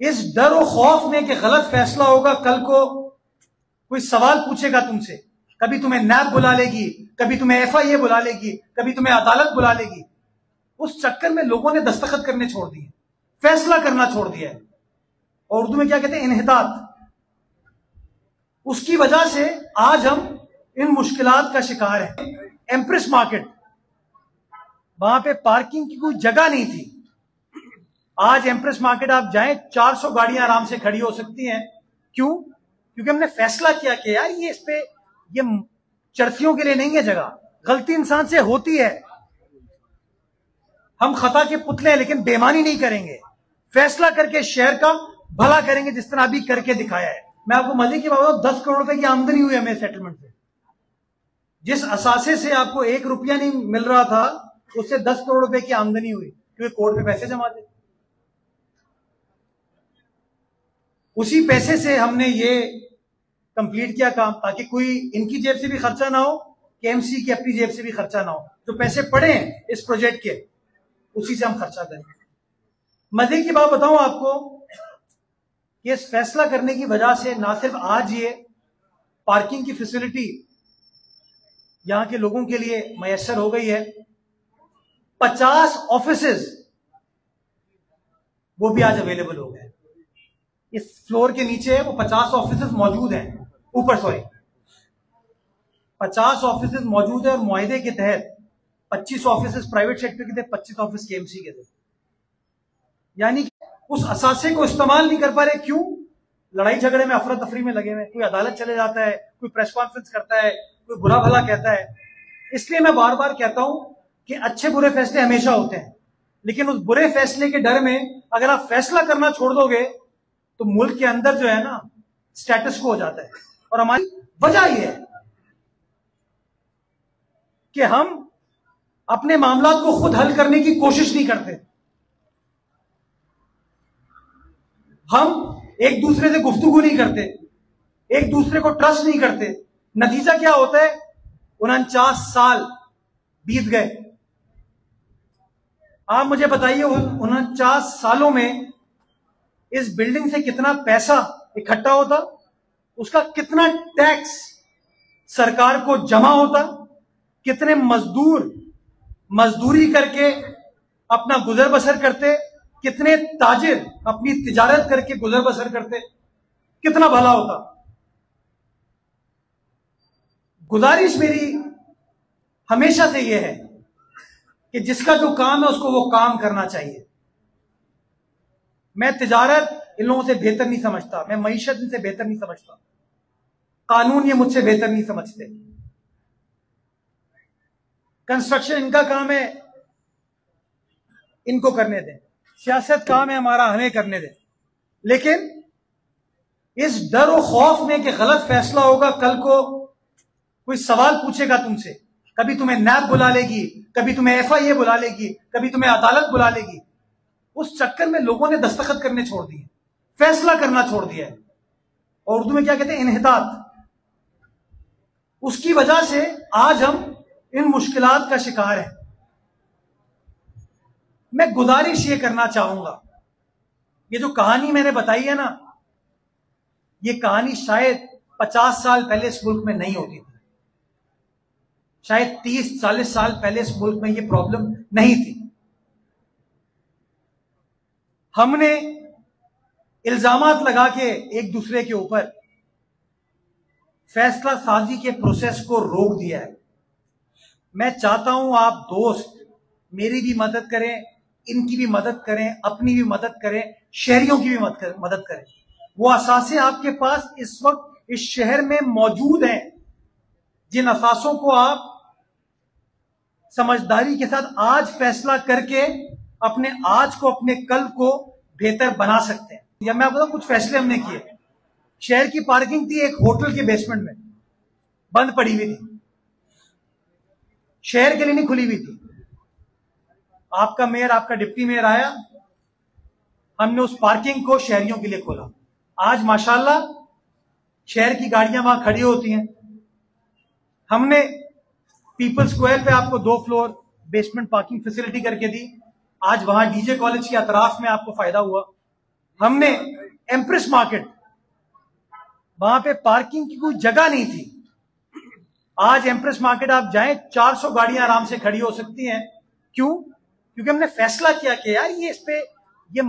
اس ڈر و خوف میں کہ غلط فیصلہ ہوگا، کل کو کوئی سوال پوچھے گا تم سے، کبھی تمہیں نیب بلا لے گی، کبھی تمہیں ایف آئی اے بلا لے گی، کبھی تمہیں عدالت بلا لے گی، اس چکر میں لوگوں نے دستخط کرنے چھوڑ دیے، فیصلہ کرنا چھوڑ دیا ہے، اور اردو میں کیا کہتے ہیں، انحطاط۔ اس کی وجہ سے آج ہم ان مشکلات کا شکار ہیں۔ ایمپریس مارکیٹ، وہاں پہ پارکنگ کی کوئی جگہ نہیں تھی، آج ایمپریس مارکیٹ آپ جائیں 400 گاڑیاں آرام سے کھڑی ہو سکتی ہیں۔ کیوں؟ کیونکہ ہم نے فیصلہ کیا کہ یار یہ اس پہ یہ چرسیوں کے لیے نہیں ہے جگہ، غلطی انسان سے ہوتی ہے، ہم خطا کے پتلے ہیں لیکن بےمانی نہیں کریں گے، فیصلہ کر کے شہر کا بھلا کریں گے، جس طرح ابھی کر کے دکھایا ہے۔ میں آپ کو مزے کی بات بتاؤں، 10 کروڑ روپے کی آمدنی ہوئی ہمیں سیٹلمنٹ سے، جس اثاثے سے آپ کو 1 روپیہ نہیں مل رہا تھا اس سے 10 کروڑ روپے کی آمدنی ہوئی، کیونکہ کورٹ میں پیسے جمع تھے۔ اسی پیسے سے ہم نے یہ کمپلیٹ کیا کام، تاکہ کوئی ان کی جیب سے بھی خرچہ نہ ہو کہ ایم سی کی اپنی جیب سے بھی خرچہ نہ ہو، جو پیسے پڑے ہیں اس پروجیکٹ کے اسی سے ہم خرچہ کریں۔ مزے کی بات بتاؤں آپ کو کہ اس فیصلہ کرنے کی وجہ سے نہ صرف آج یہ پارکنگ کی فیسلٹی یہاں کے لوگوں کے لیے میسر ہو گئی ہے، 50 آفیسز وہ بھی آج اویلیبل ہو گئے، اس فلور کے نیچے وہ 50 آفیسز موجود ہیں، اوپر 50 آفیسز موجود ہیں، اور معاہدے کے تحت 25 آفیسز پرائیویٹ سیکٹر کے تھے، 25 آفیس کے ایم سی کے تھے، یعنی اس اثاثے کو استعمال نہیں کر پا رہے۔ کیوں؟ لڑائی جھگڑے میں، افراتفری میں لگے ہوئے، کوئی عدالت چلے جاتا ہے، کوئی پریس کانفرنس کرتا ہے، کوئی برا بھلا کہتا ہے۔ اس لیے میں بار بار کہتا ہوں کہ اچھے برے فیصلے ہمیشہ ہوتے ہیں، لیکن اس برے فیصلے کے ڈر میں اگر آپ فیصلہ کرنا چھوڑ دو گے تو ملک کے اندر جو ہے نا سٹیٹس کو ہو جاتا ہے۔ اور ہماری وجہ یہ ہے کہ ہم اپنے معاملات کو خود حل کرنے کی کوشش نہیں کرتے، ہم ایک دوسرے سے گفتگو نہیں کرتے، ایک دوسرے کو ٹرسٹ نہیں کرتے۔ نتیجہ کیا ہوتا ہے؟ 49 سال بیت گئے، آپ مجھے بتائیے 49 سالوں میں اس بلڈنگ سے کتنا پیسہ اکٹھا ہوتا، اس کا کتنا ٹیکس سرکار کو جمع ہوتا، کتنے مزدور مزدوری کر کے اپنا گزر بسر کرتے، کتنے تاجر اپنی تجارت کر کے گزر بسر کرتے، کتنا بھلا ہوتا۔ گزارش میری ہمیشہ سے یہ ہے کہ جس کا جو کام ہے اس کو وہ کام کرنا چاہیے۔ میں تجارت ان لوگوں سے بہتر نہیں سمجھتا، میں معیشت ان سے بہتر نہیں سمجھتا، قانون یہ مجھ سے بہتر نہیں سمجھتے، کنسٹرکشن ان کا کام ہے، ان کو کرنے دیں، سیاست کام ہے ہمارا، ہمیں کرنے دیں۔ لیکن اس ڈر و خوف میں کہ غلط فیصلہ ہوگا، کل کو کوئی سوال پوچھے گا تم سے، کبھی تمہیں نیب بلا لے گی، کبھی تمہیں ایف آئی اے بلا لے گی، کبھی تمہیں عدالت بلا لے گی، اس چکر میں لوگوں نے دستخط کرنے چھوڑ دیے، فیصلہ کرنا چھوڑ دیا ہے، اور اردو میں کیا کہتے ہیں، انحطاط۔ اس کی وجہ سے آج ہم ان مشکلات کا شکار ہیں۔ میں گزارش یہ کرنا چاہوں گا، یہ جو کہانی میں نے بتائی ہے نا، یہ کہانی شاید 50 سال پہلے اس ملک میں نہیں ہوتی تھی، شاید 30-40 سال پہلے اس ملک میں یہ پرابلم نہیں تھی۔ ہم نے الزامات لگا کے ایک دوسرے کے اوپر فیصلہ سازی کے پروسیس کو روک دیا ہے۔ میں چاہتا ہوں آپ دوست میری بھی مدد کریں، ان کی بھی مدد کریں، اپنی بھی مدد کریں، شہریوں کی بھی مدد کریں۔ وہ اثاثے آپ کے پاس اس وقت اس شہر میں موجود ہیں، جن اثاثوں کو آپ سمجھداری کے ساتھ آج فیصلہ کر کے اپنے آج کو، اپنے کل کو بہتر بنا سکتے ہیں۔ یا میں آپ کو کچھ فیصلے ہم نے کیے۔ شہر کی پارکنگ تھی ایک ہوٹل کے بیسمنٹ میں، بند پڑی ہوئی تھی، شہر کے لیے نہیں کھلی ہوئی تھی۔ آپ کا میئر، آپ کا ڈپٹی میئر آیا، ہم نے اس پارکنگ کو شہریوں کے لیے کھولا۔ آج ماشاءاللہ شہر کی گاڑیاں وہاں کھڑی ہوتی ہیں۔ ہم نے پیپل سکوائر پہ آپ کو 2 فلور بیسمنٹ پارکنگ فیسلٹی کر کے دی، آج وہاں ڈی جے کالج کے اطراف میں آپ کو فائدہ ہوا۔ ہم نے ایمپریس مارکیٹ، وہاں پہ پارکنگ کی کوئی جگہ نہیں تھی. آج ایمپریس مارکیٹ آپ جائیں 400 گاڑیاں آرام سے کھڑی ہو سکتی ہیں. کیوں؟ کیونکہ ہم نے فیصلہ کیا کہ یار یہ اس پہ یہ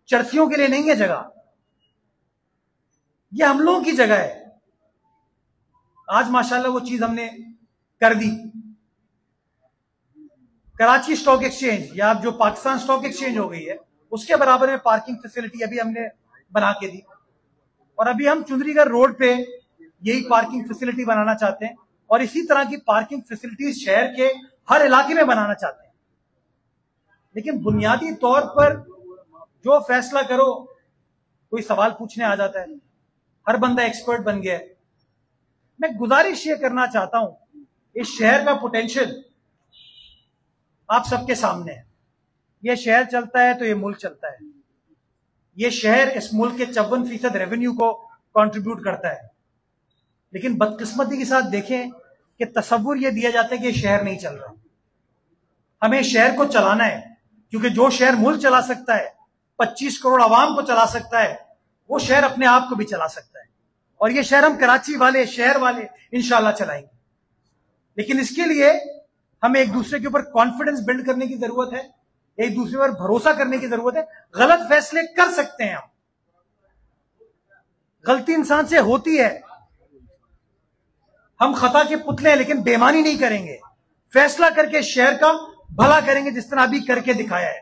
چرسیوں کے لیے نہیں ہے جگہ، یہ ہم لوگوں کی جگہ ہے. آج ماشاءاللہ وہ چیز ہم نے کر دی. کراچی سٹاک ایکسچینج یا جو پاکستان سٹاک ایکسچینج ہو گئی ہے اس کے برابر میں پارکنگ فیسلٹی ابھی ہم نے بنا کے دی. اور ابھی ہم چندری گڑھ روڈ پہ یہی پارکنگ فیسلٹی بنانا چاہتے ہیں اور اسی طرح کی پارکنگ فیسلٹیز شہر کے ہر علاقے میں بنانا چاہتے ہیں. لیکن بنیادی طور پر جو فیصلہ کرو کوئی سوال پوچھنے آ جاتا ہے، ہر بندہ ایکسپرٹ بن گیا ہے. میں گزارش یہ کرنا چاہتا ہوں، اس شہر کا پوٹینشل آپ سب کے سامنے ہے. یہ شہر چلتا ہے تو یہ ملک چلتا ہے. یہ شہر اس ملک کے 54% ریونیو کو کنٹریبیوٹ کرتا ہے. لیکن بدقسمتی کے ساتھ دیکھیں کہ تصور یہ دیا جاتا ہے کہ یہ شہر نہیں چل رہا. ہمیں شہر کو چلانا ہے، کیونکہ جو شہر ملک چلا سکتا ہے، 25 کروڑ عوام کو چلا سکتا ہے، وہ شہر اپنے آپ کو بھی چلا سکتا ہے. اور یہ شہر ہم کراچی والے، شہر والے انشاءاللہ چلائیں گے. لیکن اس کے لیے ہمیں ایک دوسرے کے اوپر کانفیڈنس بلڈ کرنے کی ضرورت ہے، ایک دوسرے پر بھروسہ کرنے کی ضرورت ہے. غلط فیصلے کر سکتے ہیں ہم، غلطی انسان سے ہوتی ہے، ہم خطا کے پتلے ہیں، لیکن بے ایمانی نہیں کریں گے. فیصلہ کر کے شہر کا بھلا کریں گے، جس طرح ابھی کر کے دکھایا ہے.